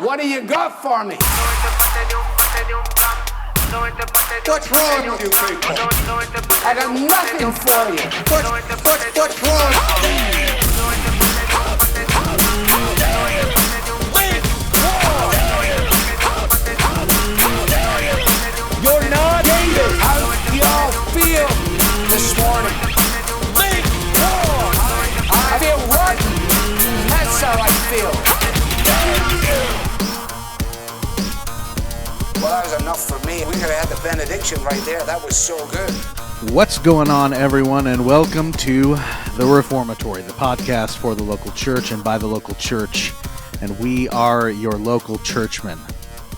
What do you got for me? What's wrong with you people? I got nothing for you. What's wrong? You're not David. How y'all feel this morning? I feel rotten. That's how I feel. Well, that was enough for me. We could have had the benediction right there. That was so good. What's going on, everyone, and welcome to The Reformatory, the podcast for the local church and by the local church, and we are your local churchmen.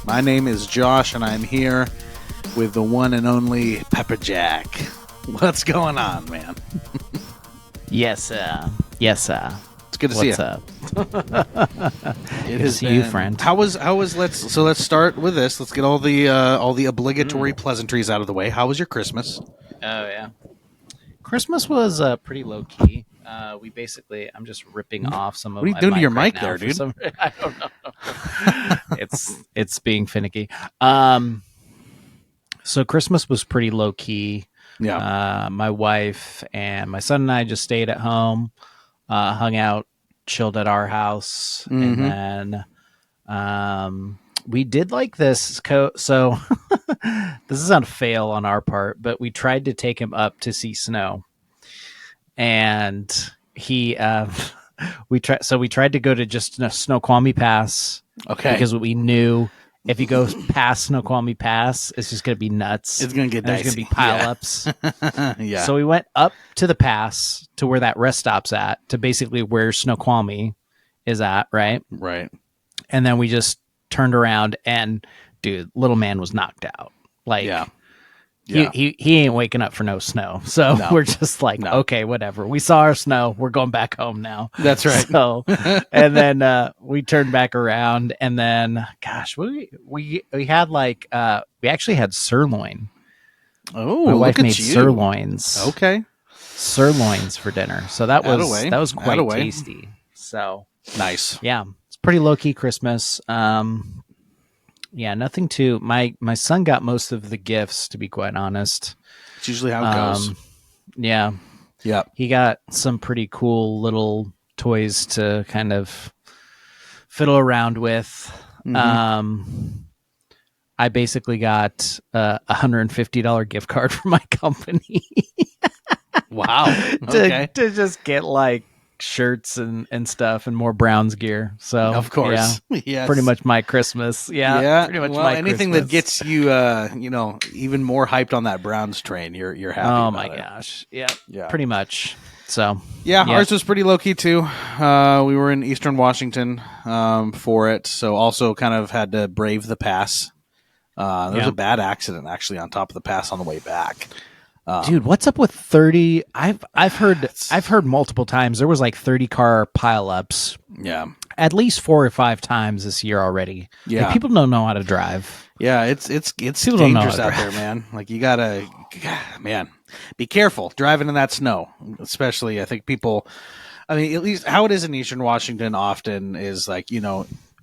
My name is Josh, and I'm here with the one and only Pepper Jack. What's going on, man? Yes, sir. Yes, sir. It's good to see you. What's up? It has see you, been- friend. How was? Let's start with this. Let's get all the obligatory pleasantries out of the way. How was your Christmas? Oh, yeah. Christmas was pretty low-key. I'm just ripping off some of What are you my doing to your right mic now there, for dude? I don't know. It's being finicky. So Christmas was pretty low-key. Yeah. My wife and my son and I just stayed at home, hung out, chilled at our house, and then we did like this. So this is not a fail on our part, but we tried to take him up to see snow, and he we tried to go to just Snoqualmie Pass. Okay. Because we knew if you go past Snoqualmie Pass, it's just going to be nuts. It's going to get There's dicey. going to be pileups. Yeah. So we went up to the pass to where that rest stop's at, to basically where Snoqualmie is at, right? Right. And then we just turned around and, dude, little man was knocked out. Like, Yeah. Yeah. he ain't waking up for no snow. So No. we're just like, okay, whatever. We saw our snow. We're going back home now. That's right. So, and then we turned back around, and then, gosh, we had like we actually had sirloin. Oh, My wife look made at you. sirloins. Okay. Sirloins for dinner. So that was Attaway. quite Attaway. tasty. So Nice. yeah, it's pretty low key Christmas. Yeah, nothing too. My son got most of the gifts, to be quite honest. It's usually how it goes. Yeah, Yep. he got some pretty cool little toys to kind of fiddle around with. I basically got a $150 gift card from my company Wow. to, Okay. to just get like shirts and stuff and more Browns gear. So Of course. yeah, Yes. pretty much my Christmas. Yeah, pretty much well, my anything Christmas. that gets you, even more hyped on that Browns train, you're happy. Oh about my it. gosh. Yeah. Yeah. Pretty much. So Yeah, yeah. ours was pretty low key too. We were in Eastern Washington for it, so also kind of had to brave the pass. There was Yeah. a bad accident actually on top of the pass on the way back. Dude, what's up with 30? I've heard multiple times there was like 30 car pileups Yeah. at least 4 or 5 times this year already. Yeah. Like, people don't know how to drive. Yeah, it's People don't know dangerous how out to there, man. Like you gotta, man, be careful driving in that snow. Especially, I think people. I mean, at least how it is in Eastern Washington often is like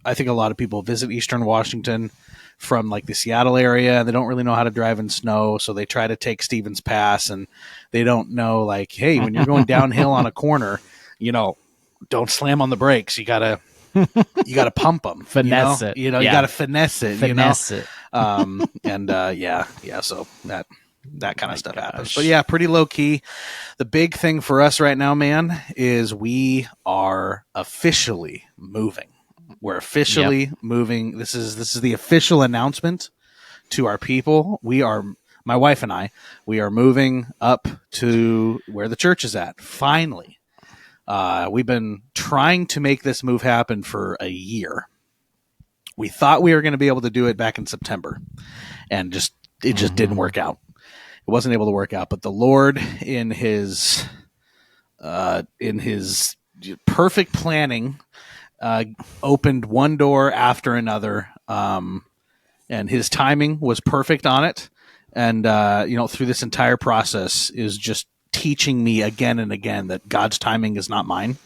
I think a lot of people visit Eastern Washington from like the Seattle area, and they don't really know how to drive in snow, so they try to take Stevens Pass, and they don't know like, hey, when you're going downhill on a corner, don't slam on the brakes. You gotta pump them, Finesse it. You Yeah. gotta finesse it. Finesse it. So that kind of stuff happens. gosh. But yeah, pretty low key. The big thing for us right now, man, is we are officially moving. We're officially moving. This is the official announcement to our people. My wife and I, we are moving up to where the church is at. Finally. We've been trying to make this move happen for a year. We thought we were going to be able to do it back in September, and it just didn't work out. It wasn't able to work out, but the Lord, in his perfect planning, opened one door after another, and his timing was perfect on it. And through this entire process is just teaching me again and again that God's timing is not mine.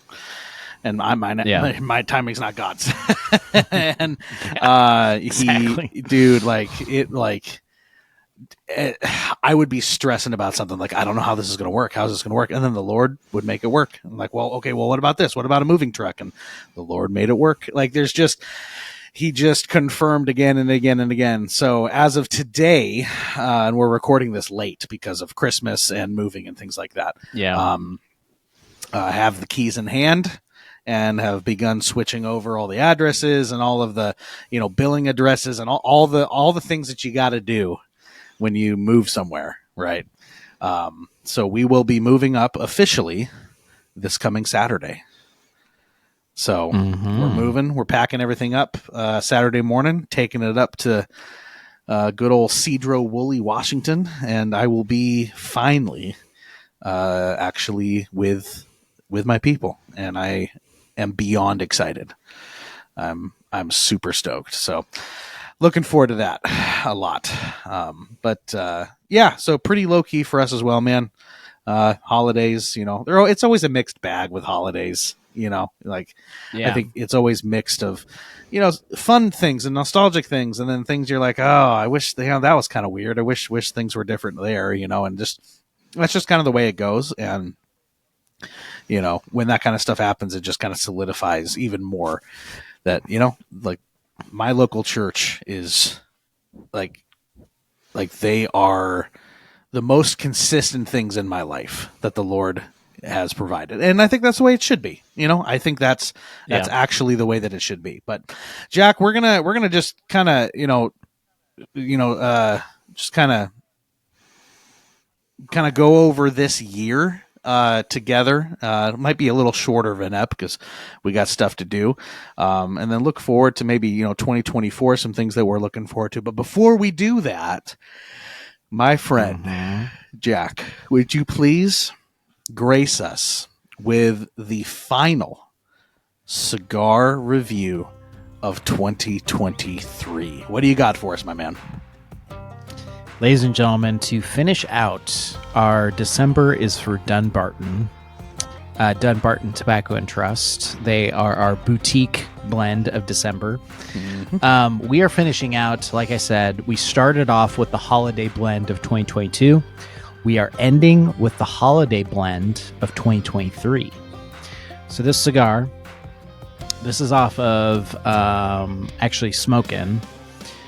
and my timing's not God's. And Exactly. dude, I would be stressing about something like, I don't know how this is going to work. How's this going to work? And then the Lord would make it work. I'm like, well, okay, well, what about this? What about a moving truck? And the Lord made it work. Like, he just confirmed again and again and again. So as of today, and we're recording this late because of Christmas and moving and things like that. Yeah. I have the keys in hand and have begun switching over all the addresses and all of the, billing addresses and all the things that you got to do when you move somewhere, right? So we will be moving up officially this coming Saturday. So we're moving, we're packing everything up Saturday morning, taking it up to good old Cedro Woolley, Washington, and I will be finally actually with my people, and I am beyond excited. I'm super stoked. So looking forward to that a lot. So pretty low key for us as well, man. Holidays, it's always a mixed bag with holidays, I think it's always mixed of, fun things and nostalgic things. And then things you're like, oh, I wish that was kind of weird. I wish things were different there, and that's just kind of the way it goes. And, when that kind of stuff happens, it just kind of solidifies even more that, my local church is like they are the most consistent things in my life that the Lord has provided. And I think that's the way it should be. I think that's actually the way that it should be. But Jack, we're going to just kind of, just kind of go over this year together. It might be a little shorter of an ep because we got stuff to do. And then look forward to maybe, 2024, some things that we're looking forward to. But before we do that, my friend, Jack, would you please grace us with the final cigar review of 2023? What do you got for us, my man? Ladies and gentlemen, to finish out, our December is for Dunbarton. Dunbarton Tobacco and Trust. They are our boutique blend of December. We are finishing out, like I said, we started off with the holiday blend of 2022. We are ending with the holiday blend of 2023. So this cigar, this is off of actually Smokin'.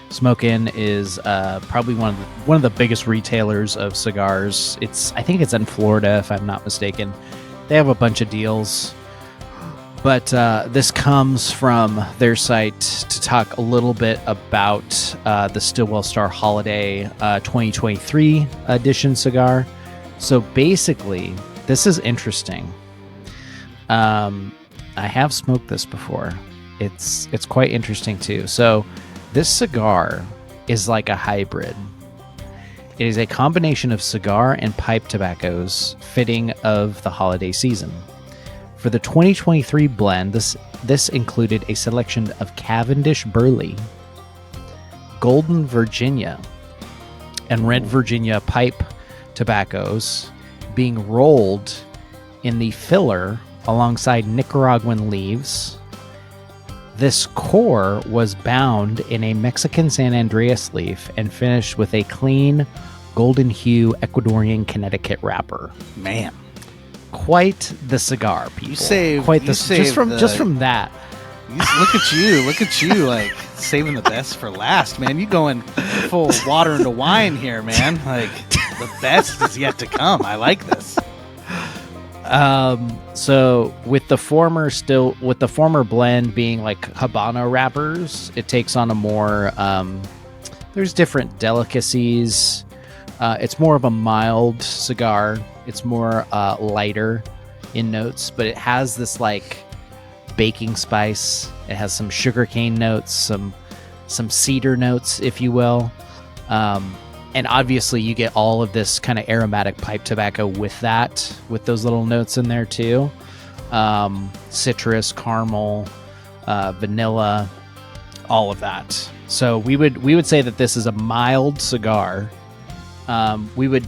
Smokin' is probably one of the biggest retailers of cigars. I think it's in Florida, if I'm not mistaken. They have a bunch of deals, but this comes from their site to talk a little bit about the Stillwell Star Holiday 2023 edition cigar. So basically, this is interesting. I have smoked this before. It's quite interesting too. So this cigar is like a hybrid. It is a combination of cigar and pipe tobaccos fitting of the holiday season. For the 2023 blend, this included a selection of Cavendish Burley, Golden Virginia, and Red Virginia pipe tobaccos being rolled in the filler alongside Nicaraguan leaves. This core was bound in a Mexican San Andreas leaf and finished with a clean golden hue Ecuadorian Connecticut wrapper. Man, quite the cigar, people. You saved just from that. Look at you, like saving the best for last, man. You going full water into wine here, man. Like the best is yet to come. I like this. So with the former blend being like Habano wrappers, it takes on a more there's different delicacies. It's more of a mild cigar. It's more lighter in notes, but it has this like baking spice. It has some sugarcane notes, some cedar notes, if you will. And obviously you get all of this kind of aromatic pipe tobacco with those little notes in there too. Citrus, caramel, vanilla, all of that. So we would say that this is a mild cigar. We would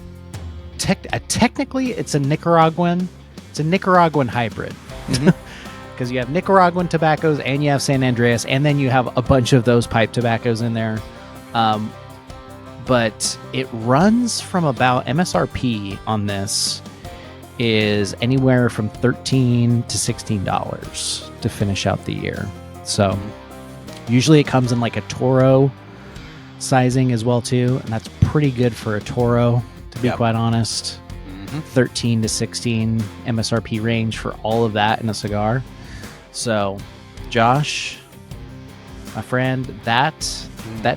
technically it's a Nicaraguan hybrid. because you have Nicaraguan tobaccos and you have San Andreas, and then you have a bunch of those pipe tobaccos in there. But it runs from about MSRP on this is anywhere from $13 to $16 to finish out the year. So usually it comes in like a Toro sizing as well too, and that's pretty good for a Toro, to be quite honest. 13 to 16 MSRP range for all of that in a cigar. So Josh, my friend, that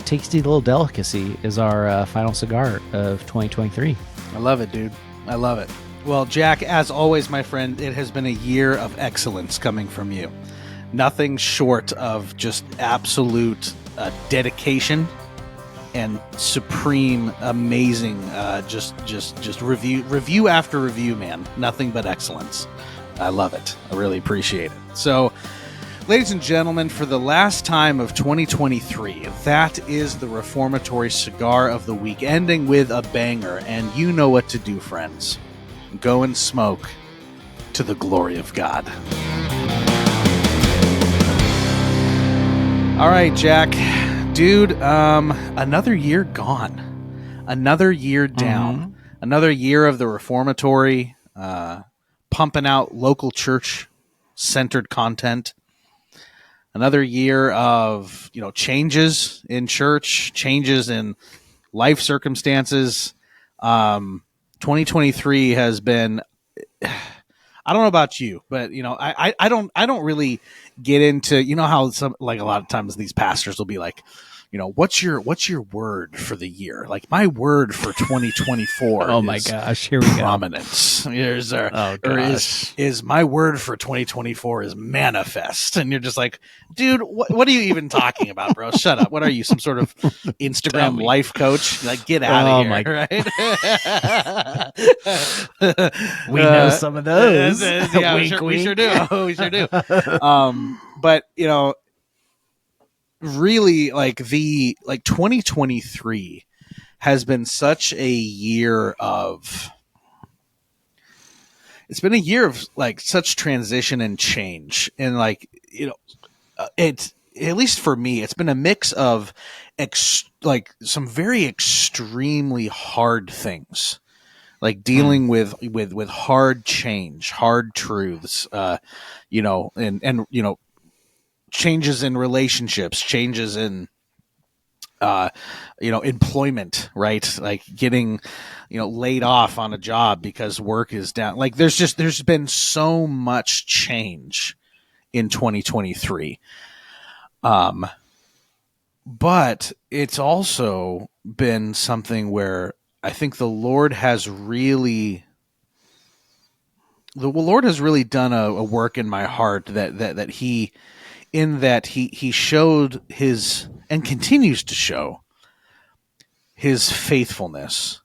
tasty little delicacy is our final cigar of 2023. I love it, dude. I love it. Well, Jack, as always, my friend, it has been a year of excellence coming from you. Nothing short of just absolute dedication and supreme, amazing, just review after review, man. Nothing but excellence. I love it. I really appreciate it. So, ladies and gentlemen, for the last time of 2023, that is the Reformatory Cigar of the Week, ending with a banger. And you know what to do, friends. Go and smoke to the glory of God. All right, Jack. Dude, another year gone. Another year down. Another year of the Reformatory, pumping out local church-centered content. Another year of, changes in church, changes in life circumstances. 2023 has been, I don't know about you, but I don't really get into, how a lot of times these pastors will be like, what's your word for the year? Like, my word for 2024. Oh my gosh, here we go. Prominence. Is my word for 2024 is manifest. And you're just like, dude, what are you even talking about, bro? Shut up. What are you, some sort of Instagram life coach? Like, get out of here, right? We know some of those. Yeah, Wink, we sure wink. do. We sure do. But really, 2023 has been such a year of, it's been a year of such transition and change. And it's, at least for me, it's been a mix of some very extremely hard things, like dealing with hard change, hard truths, and changes in relationships, changes in, employment, right? Like getting, laid off on a job because work is down. Like there's been so much change in 2023. But it's also been something where I think the Lord has really done a work in my heart that he showed his, and continues to show his faithfulness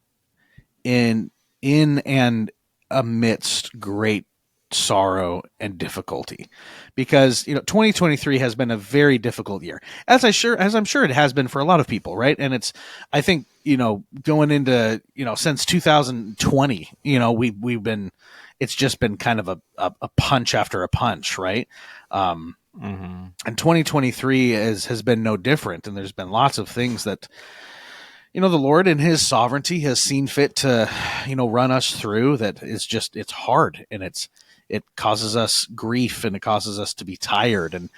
in and amidst great sorrow and difficulty, because 2023 has been a very difficult year, as I'm sure it has been for a lot of people, right? And it's, I think, going into, since 2020, we've been, it's just been kind of a punch after a punch, right? And 2023 has been no different, and there's been lots of things that the Lord in his sovereignty has seen fit to run us through. That is just, it's hard, and it causes us grief, and it causes us to be tired, and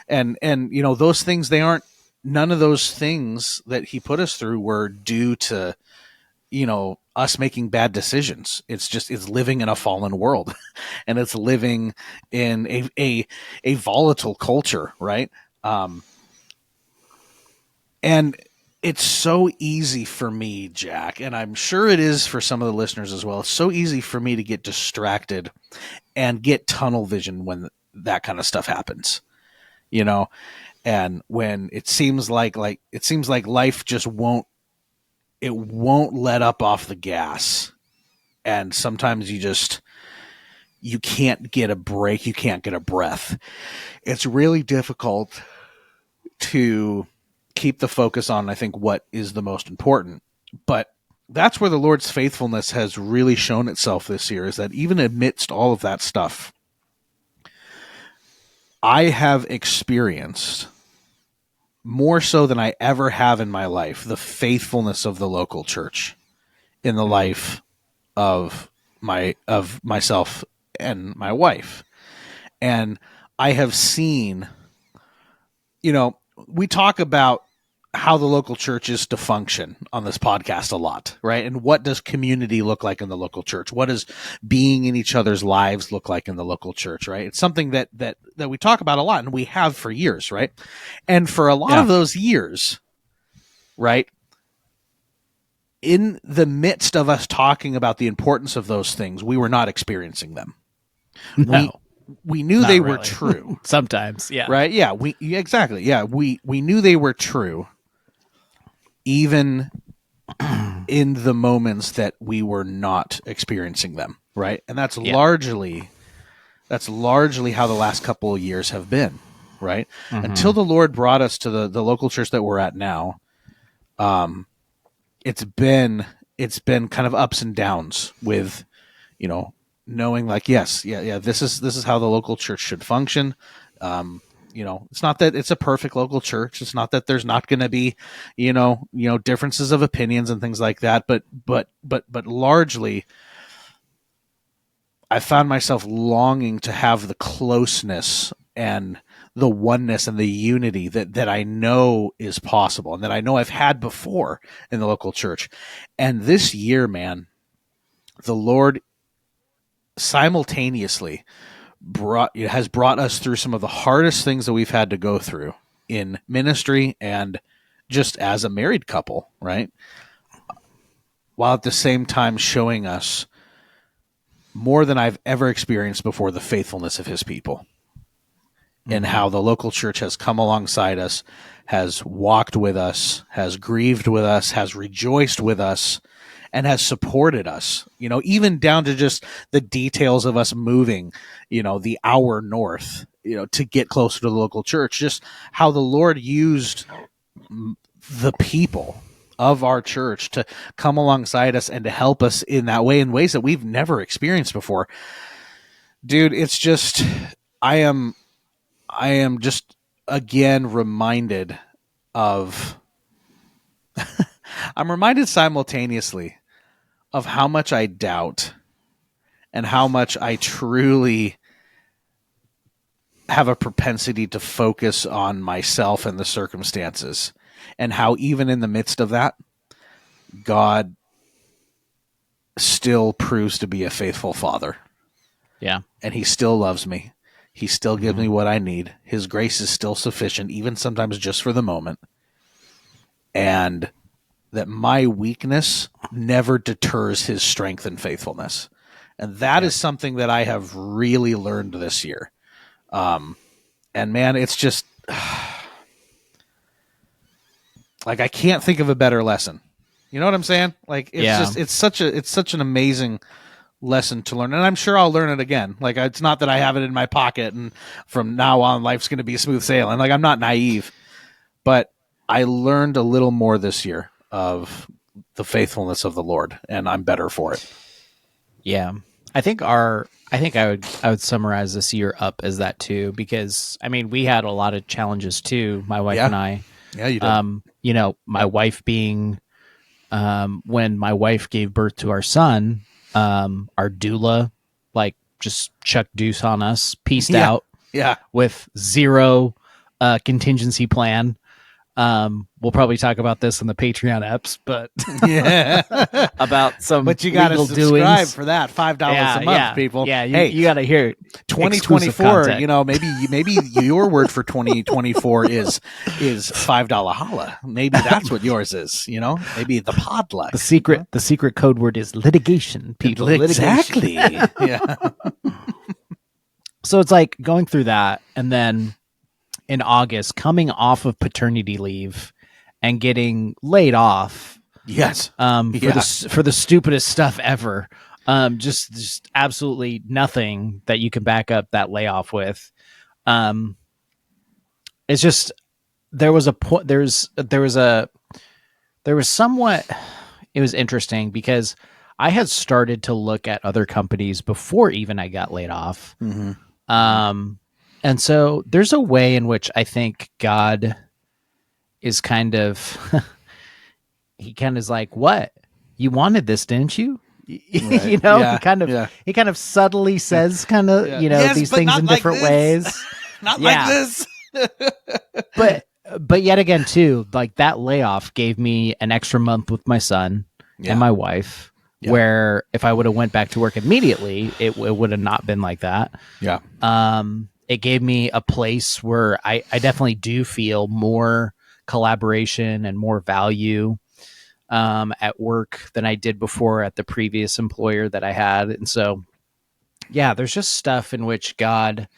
those things, none of those things that he put us through were due to us making bad decisions. It's living in a fallen world, and it's living in a volatile culture, right? And it's so easy for me, Jack, and I'm sure it is for some of the listeners as well. It's so easy for me to get distracted and get tunnel vision when that kind of stuff happens, and when it seems like life just won't let up off the gas. And sometimes you can't get a break. You can't get a breath. It's really difficult to keep the focus on, I think, what is the most important. But that's where the Lord's faithfulness has really shown itself this year, is that even amidst all of that stuff, I have experienced more so than I ever have in my life the faithfulness of the local church in the life of myself and my wife. And I have seen, we talk about how the local church is to function on this podcast a lot, right? And what does community look like in the local church? What does being in each other's lives look like in the local church, right? It's something that we talk about a lot, and we have for years, right? And for a lot of those years, right, in the midst of us talking about the importance of those things, we were not experiencing them. No. We knew they were true. Sometimes, yeah. Right? Yeah, exactly. Yeah, we knew they were true even in the moments that we were not experiencing them, right? And that's largely how the last couple of years have been, right? Until the Lord brought us to the local church that we're at now. It's been kind of ups and downs with, knowing like, this is how the local church should function. It's not that it's a perfect local church. It's not that there's not going to be, differences of opinions and things like that. But largely, I found myself longing to have the closeness and the oneness and the unity that I know is possible and that I know I've had before in the local church. And this year, man, the Lord simultaneously has brought us through some of the hardest things that we've had to go through in ministry and just as a married couple, right? While at the same time showing us more than I've ever experienced before the faithfulness of his people and how the local church has come alongside us, has walked with us, has grieved with us, has rejoiced with us, and has supported us, even down to just the details of us moving, the hour north, to get closer to the local church, just how the Lord used the people of our church to come alongside us and to help us in that way, in ways that we've never experienced before. Dude, it's just, I am just again reminded of, I'm reminded simultaneously of how much I doubt and how much I truly have a propensity to focus on myself and the circumstances, and how even in the midst of that, God still proves to be a faithful father. Yeah. And he still loves me. He still gives me what I need. His grace is still sufficient, even sometimes just for the moment. And that my weakness never deters his strength and faithfulness. And that is something that I have really learned this year. And man, it's just like, I can't think of a better lesson. You know what I'm saying? Like, it's such an amazing lesson to learn. And I'm sure I'll learn it again. Like, it's not that I have it in my pocket and from now on life's going to be smooth sailing. Like, I'm not naive, but I learned a little more this year of the faithfulness of the Lord, and I'm better for it. Yeah. I think I would summarize this year up as that too, because I mean, we had a lot of challenges too, my wife and I. Yeah, you did. My wife being, when my wife gave birth to our son, our doula, like, just chucked deuce on us, pieced out with zero contingency plan. We'll probably talk about this in the Patreon eps, but about some, but you got to subscribe doings for that $5 a month, people. Yeah, you got to hear it. 2024. Maybe your word for 2024 is $5 holla. Maybe that's what yours is. Maybe the podluck. The secret code word is litigation. People, exactly. Yeah. So it's like going through that, and then in August, coming off of paternity leave and getting laid off. Yes. For the stupidest stuff ever. Just absolutely nothing that you can back up that layoff with. It's just, there was somewhat, it was interesting because I had started to look at other companies before even I got laid off. And so there's a way in which I think God is kind of, he kind of is like, what? You wanted this, didn't you? Right. You know, Yeah, he he kind of subtly says kind of, Yeah. you know, Yes, these but things not in like different this. ways. Not Yeah. like this. But yet again too, like that layoff gave me an extra month with my son Yeah. and my wife, Yeah. where if I would have went back to work immediately, it would have not been like that. Yeah. It gave me a place where I definitely do feel more collaboration and more value at work than I did before at the previous employer that I had. And so, yeah, there's just stuff in which God,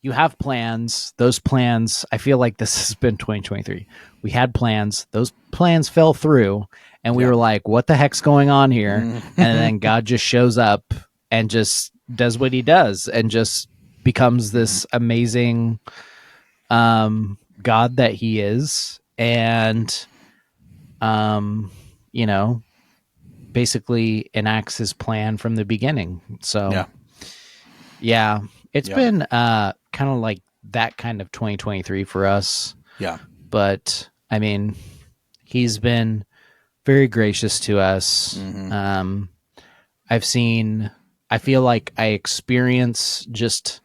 you have plans. Those plans, I feel like this has been 2023. We had plans. Those plans fell through. And we Yeah. were like, what the heck's going on here? Mhm. And then God just shows up and just does what he does and just becomes this amazing God that he is. And, you know, basically enacts his plan from the beginning. So, Yeah. yeah, it's Yeah. been kind of like that kind of 2023 for us. Yeah. But I mean, he's been very gracious to us. Mm-hmm. I feel like I experience just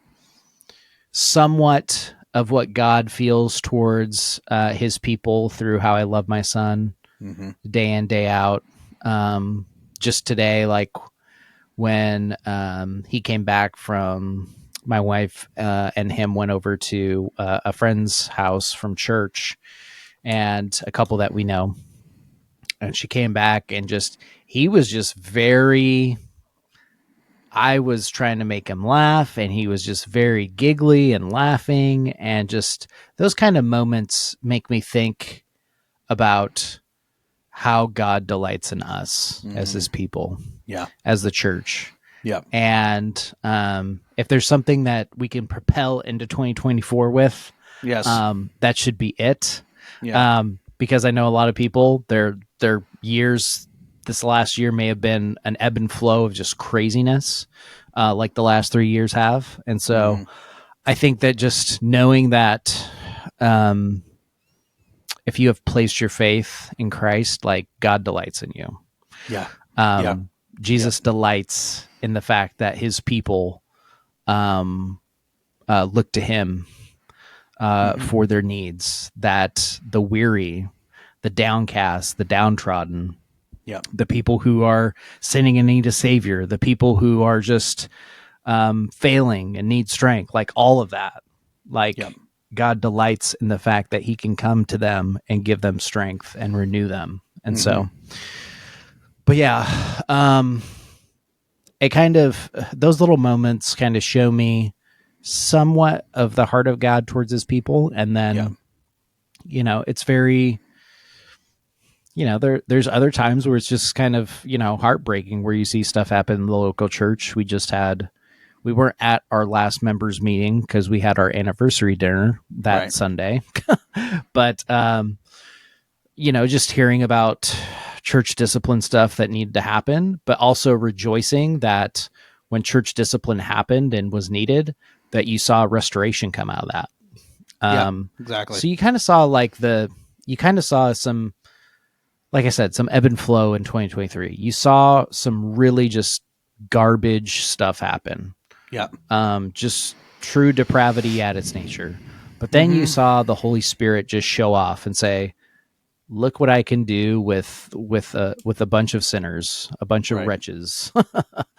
somewhat of what God feels towards his people through how I love my son Mm-hmm. day in, day out. Just today, like when he came back from my wife and him went over to a friend's house from church and a couple that we know. And she came back and he was just very, I was trying to make him laugh and he was just very giggly and laughing. And just those kind of moments make me think about how God delights in us as his people, Yeah. as the church. Yeah. And if there's something that we can propel into 2024 with, Yes. that should be it. Yeah. Because I know a lot of people, their years this last year may have been an ebb and flow of just craziness, like the last 3 years have. And so I think that just knowing that if you have placed your faith in Christ, like God delights in you. Yeah. Yeah. Jesus delights in the fact that his people look to him for their needs, that the weary, the downcast, the downtrodden, Yeah. the people who are sinning and need a savior, the people who are just failing and need strength, like all of that. Like Yep. God delights in the fact that he can come to them and give them strength and renew them. And so, but yeah, it kind of, those little moments kind of show me somewhat of the heart of God towards his people. And then, Yeah. you know, it's very, you know, there's other times where it's just kind of, you know, heartbreaking where you see stuff happen in the local church. We weren't at our last members meeting because we had our anniversary dinner that Right. Sunday, but, you know, just hearing about church discipline stuff that needed to happen, but also rejoicing that when church discipline happened and was needed, that you saw restoration come out of that. Yeah. Exactly. So you kind of saw some, like I said, some ebb and flow in 2023. You saw some really just garbage stuff happen. Yeah. Just true depravity at its nature. But then you saw the Holy Spirit just show off and say, look what I can do with a bunch of sinners, a bunch of Right. wretches.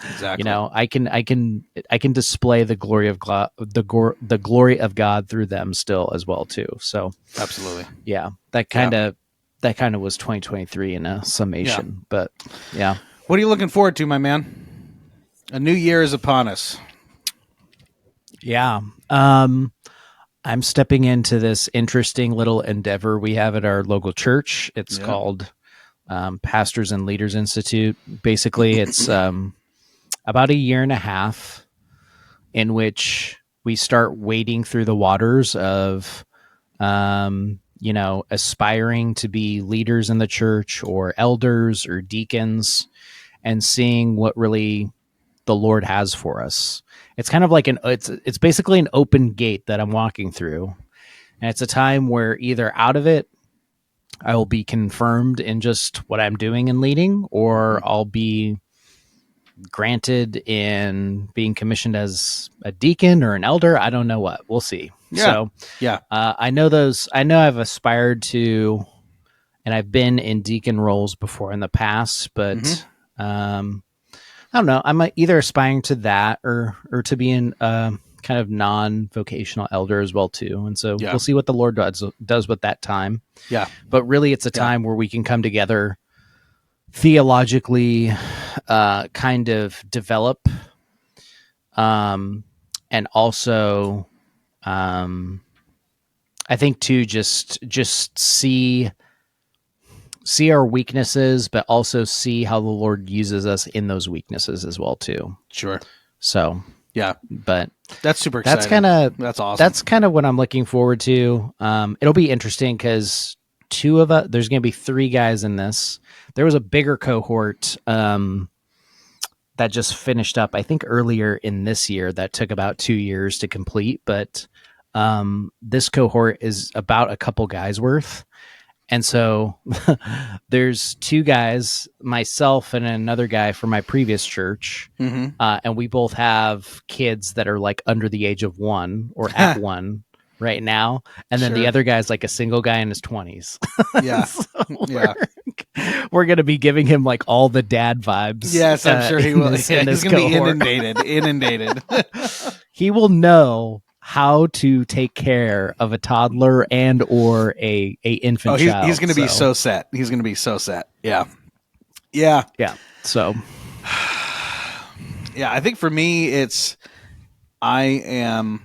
Exactly. You know, I can display the glory of God, the glory of God through them still as well too. So Absolutely. yeah, that kind of was 2023 in a summation. But yeah, What are you looking forward to, my man? A new year is upon us. yeah. I'm stepping into this interesting little endeavor we have at our local church. It's Yeah. called Pastors and Leaders Institute. Basically, it's about a year and a half in which we start wading through the waters of, you know, aspiring to be leaders in the church or elders or deacons and seeing what really the Lord has for us. It's kind of like it's basically an open gate that I'm walking through. And it's a time where either out of it, I will be confirmed in just what I'm doing and leading, or I'll be granted in being commissioned as a deacon or an elder. I don't know what. We'll see. Yeah. So Yeah. I know I've aspired to, and I've been in deacon roles before in the past, but I don't know. I'm either aspiring to that or to be in kind of non-vocational elder as well too. And so we'll see what the Lord does with that time. Yeah. But really it's a time where we can come together theologically, kind of develop, and also, I think too, just see our weaknesses, but also see how the Lord uses us in those weaknesses as well too. Sure. So Yeah. but That's super exciting. That's awesome. That's kind of what I'm looking forward to. It'll be interesting because there's going to be 3 guys in this. There was a bigger cohort that just finished up, I think, earlier in this year that took about 2 years to complete. But this cohort is about a couple guys worth. And so there's 2 guys, myself and another guy from my previous church. And we both have kids that are like under the age of 1 or at 1 right now. And then the other guy's like a single guy in his 20s. Yeah. We're going to be giving him like all the dad vibes. Yes, I'm sure he will. He's He's going to be inundated. He will know how to take care of a toddler and or a infant child. He's going to be so set. He's going to be so set. Yeah. Yeah. Yeah. So yeah, I think for me, I'm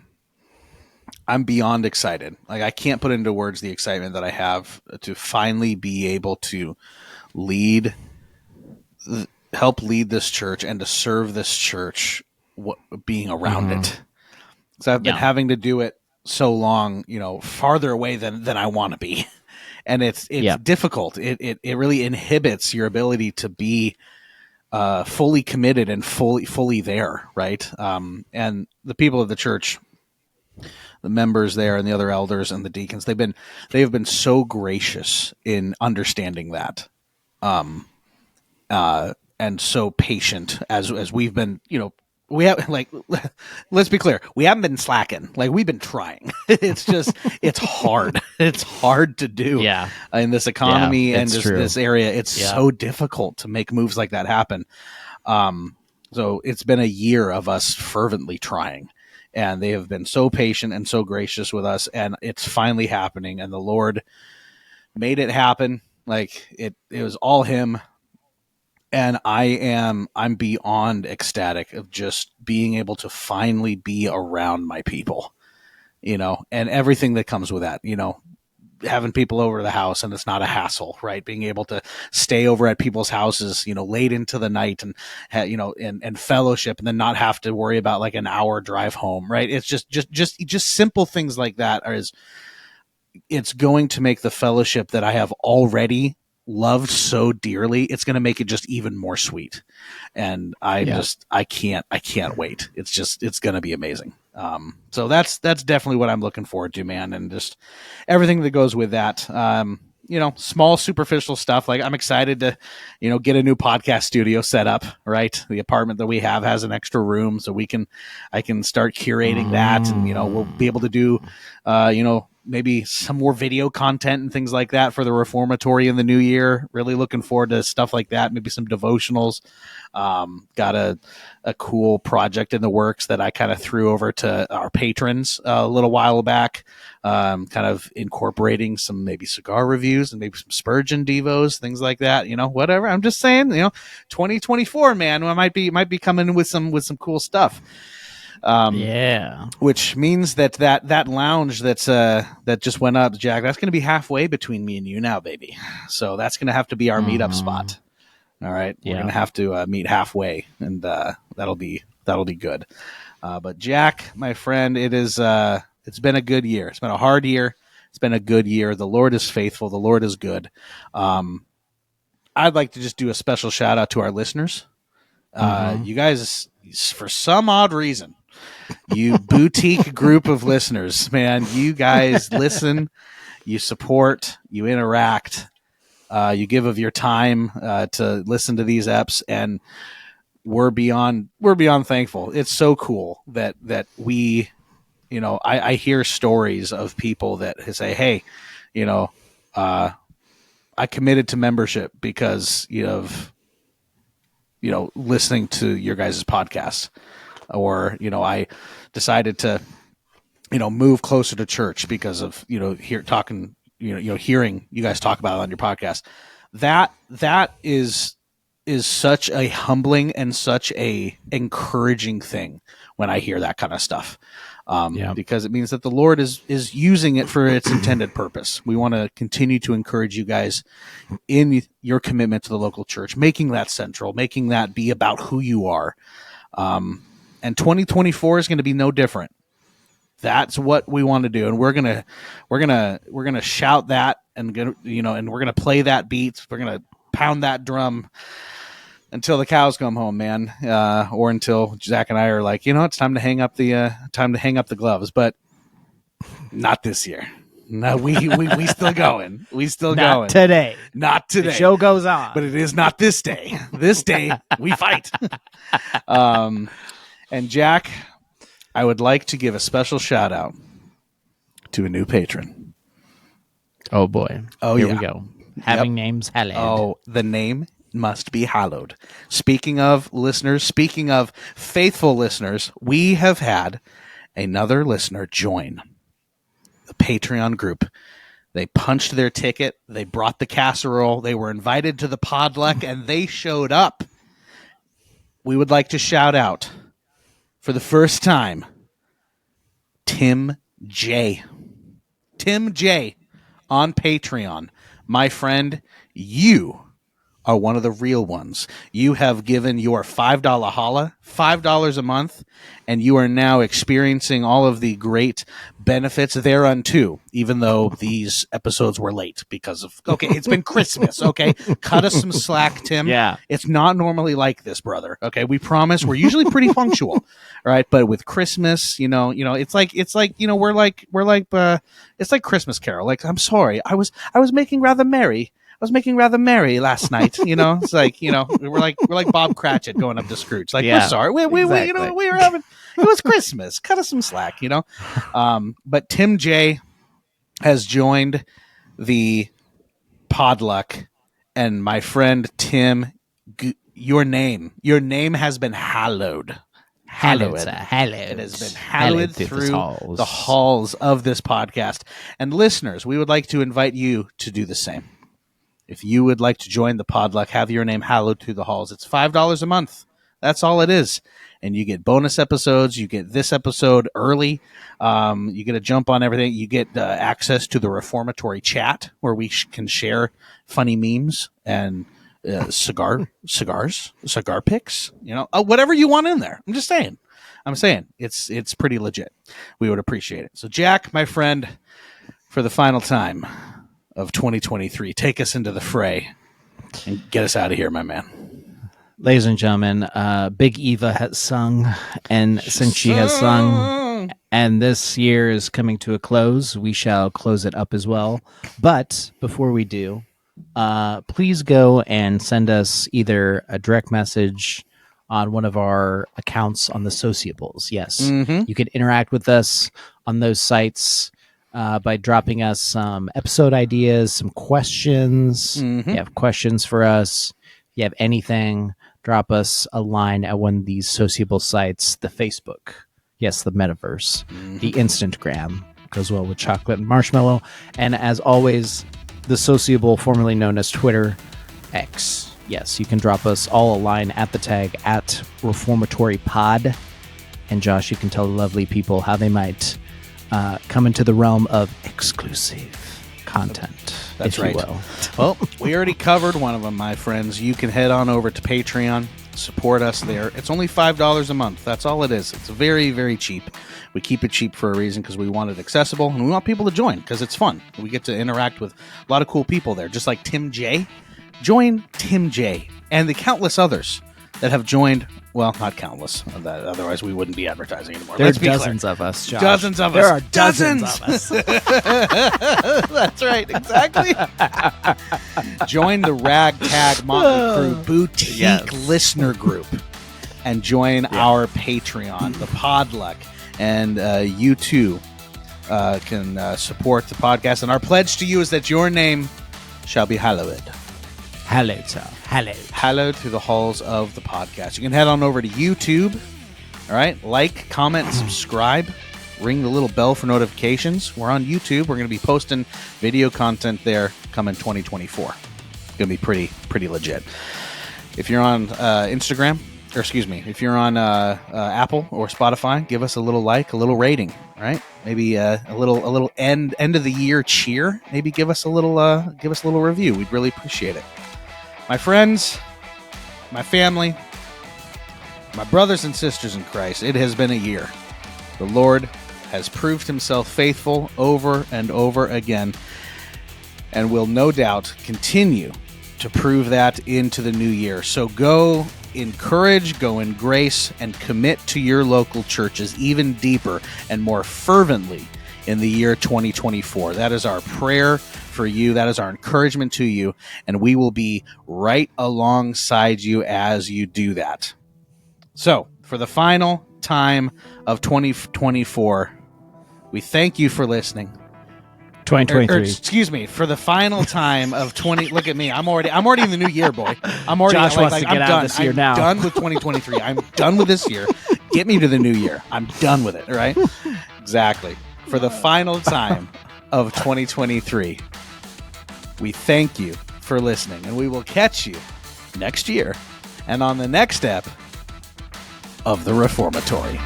beyond excited. Like, I can't put into words the excitement that I have to finally be able to help lead this church and to serve this church, being around it. So I've been having to do it so long, farther away than I want to be. And it's difficult. It really inhibits your ability to be fully committed and fully there. Right. And the people of the church, the members there and the other elders and the deacons, they have been so gracious in understanding that. And so patient as we've been, we have, like, let's be clear, we haven't been slacking. Like, we've been trying. It's just, it's hard. It's hard to do in this economy and this area. It's so difficult to make moves like that happen. So it's been a year of us fervently trying, and they have been so patient and so gracious with us, and it's finally happening, and the Lord made it happen. Like, it was all him. And I'm beyond ecstatic of just being able to finally be around my people, and everything that comes with that, having people over to the house, and it's not a hassle, right? Being able to stay over at people's houses, late into the night and, and fellowship, and then not have to worry about like an hour drive home, right? It's just simple things like that it's going to make the fellowship that I have already loved so dearly, it's going to make it just even more sweet. And I can't wait. It's going to be amazing. So that's definitely what I'm looking forward to, man. And just everything that goes with that. Small superficial stuff. Like, I'm excited to, get a new podcast studio set up, right? The apartment that we have has an extra room, so I can start curating that, and, we'll be able to do, maybe some more video content and things like that for the reformatory in the new year. Really looking forward to stuff like that. Maybe some devotionals. Got a cool project in the works that I kind of threw over to our patrons a little while back. Kind of incorporating some maybe cigar reviews and maybe some Spurgeon devos, things like that. Whatever. I'm just saying, 2024, man, I might be coming with some cool stuff. Which means that lounge that just went up, Jack, that's going to be halfway between me and you now, baby. So that's going to have to be our meetup spot. All right. We're going to have to meet halfway, and that'll be good. But Jack, my friend, it's been a good year. It's been a hard year. It's been a good year. The Lord is faithful. The Lord is good. I'd like to just do a special shout out to our listeners. You guys, for some odd reason, you boutique group of listeners, man, you guys listen, you support, you interact, you give of your time to listen to these eps, and we're beyond thankful. It's so cool that we, I hear stories of people that say, hey, I committed to membership because of listening to your guys' podcast, or I decided to move closer to church because of hearing you guys talk about it on your podcast. That is such a humbling and such a encouraging thing when I hear that kind of stuff. Because it means that the Lord is using it for its intended purpose. We want to continue to encourage you guys in your commitment to the local church, making that central, making that be about who you are. And 2024 is going to be no different. That's what we want to do, and we're gonna shout that, and and we're gonna play that beat. We're gonna pound that drum until the cows come home, man, or until Zach and I are like, it's time to hang up the gloves. But not this year. No, we still going. We still going. Today. Not today. The show goes on. But it is not this day. This day we fight. And Jack, I would like to give a special shout out to a new patron. Oh boy. Oh, Here yeah. we go. Having names hallowed. Oh, the name must be hallowed. Speaking of listeners, speaking of faithful listeners, we have had another listener join the Patreon group. They punched their ticket. They brought the casserole. They were invited to the potluck, and they showed up. We would like to shout out, for the first time, Tim J. Tim J. on Patreon. My friend, you are one of the real ones. You have given your $5 holla, $5 a month, and you are now experiencing all of the great benefits thereunto, even though these episodes were late because of, it's been Christmas, okay? Cut us some slack, Tim. Yeah. It's not normally like this, brother, okay? We promise. We're usually pretty punctual, right? But with Christmas, it's like we're like it's like Christmas Carol. Like, I'm sorry, I was making rather merry. Last night, It's like, we're like Bob Cratchit going up to Scrooge. Like, we're sorry, we were having, it was Christmas. Cut us some slack, But Tim J has joined the Podluck, and my friend Tim, your name has been hallowed. Hallowed. It has been hallowed through the halls of this podcast. And listeners, we would like to invite you to do the same. If you would like to join the Podluck, have your name hallowed through the halls. It's $5 a month. That's all it is. And you get bonus episodes. You get this episode early. You get a jump on everything. You get access to the Reformatory chat, where we can share funny memes and cigar picks. Whatever you want in there. I'm saying it's pretty legit. We would appreciate it. So, Jack, my friend, for the final time of 2023, take us into the fray and get us out of here, my man. Ladies and gentlemen, Big Eva has sung, and since she has sung, and this year is coming to a close, we shall close it up as well. But before we do, please go and send us either a direct message on one of our accounts on the Sociables. Yes, You can interact with us on those sites by dropping us some episode ideas, some questions. If you have questions for us, if you have anything, drop us a line at one of these sociable sites. The Facebook, yes, the Metaverse, the Instagram goes well with chocolate and marshmallow, and as always, the sociable, formerly known as Twitter, X. Yes, you can drop us all a line at the tag at Reformatory Pod, and Josh, you can tell the lovely people how they might come into the realm of exclusive content. That's if right. You will. Well, we already covered one of them, my friends. You can head on over to Patreon, support us there. It's only $5 a month. That's all it is. It's very, very cheap. We keep it cheap for a reason, because we want it accessible, and we want people to join because it's fun. We get to interact with a lot of cool people there, just like Tim J. Join Tim J. and the countless others that have joined. Well, not countless. Otherwise, we wouldn't be advertising anymore. There Let's are be clear. dozens of us, Josh. Dozens of there us. are dozens of us. That's right, exactly. Join the Ragtag Motley Crew boutique listener group and join our Patreon, the Podluck, and you too can support the podcast. And our pledge to you is that your name shall be hallowed. Hello, sir. Hello. Hallowed through the halls of the podcast. You can head on over to YouTube. All right, like, comment, subscribe. Ring the little bell for notifications. We're on YouTube. We're going to be posting video content there coming 2024. It's going to be pretty legit. If you're on Instagram, or excuse me, if you're on Apple or Spotify, give us a little like, a little rating, right? Maybe a little end of the year cheer. Maybe give us a little review. We'd really appreciate it. My friends, my family, my brothers and sisters in Christ, it has been a year. The Lord has proved himself faithful over and over again, and will no doubt continue to prove that into the new year. So go in courage, go in grace, and commit to your local churches even deeper and more fervently in the year 2024. That is our prayer for you. That is our encouragement to you, and we will be right alongside you as you do that. So, for the final time of 2024, we thank you for listening. 2023. Excuse me, for the final time of 20. Look at me, I'm already in the new year, boy. I'm already. Josh wants to get I'm out done. of this year I'm now. done with 2023. I'm done with this year. Get me to the new year. I'm done with it. All right. Exactly. For the final time of 2023, we thank you for listening, and we will catch you next year and on the next step of the Reformatory.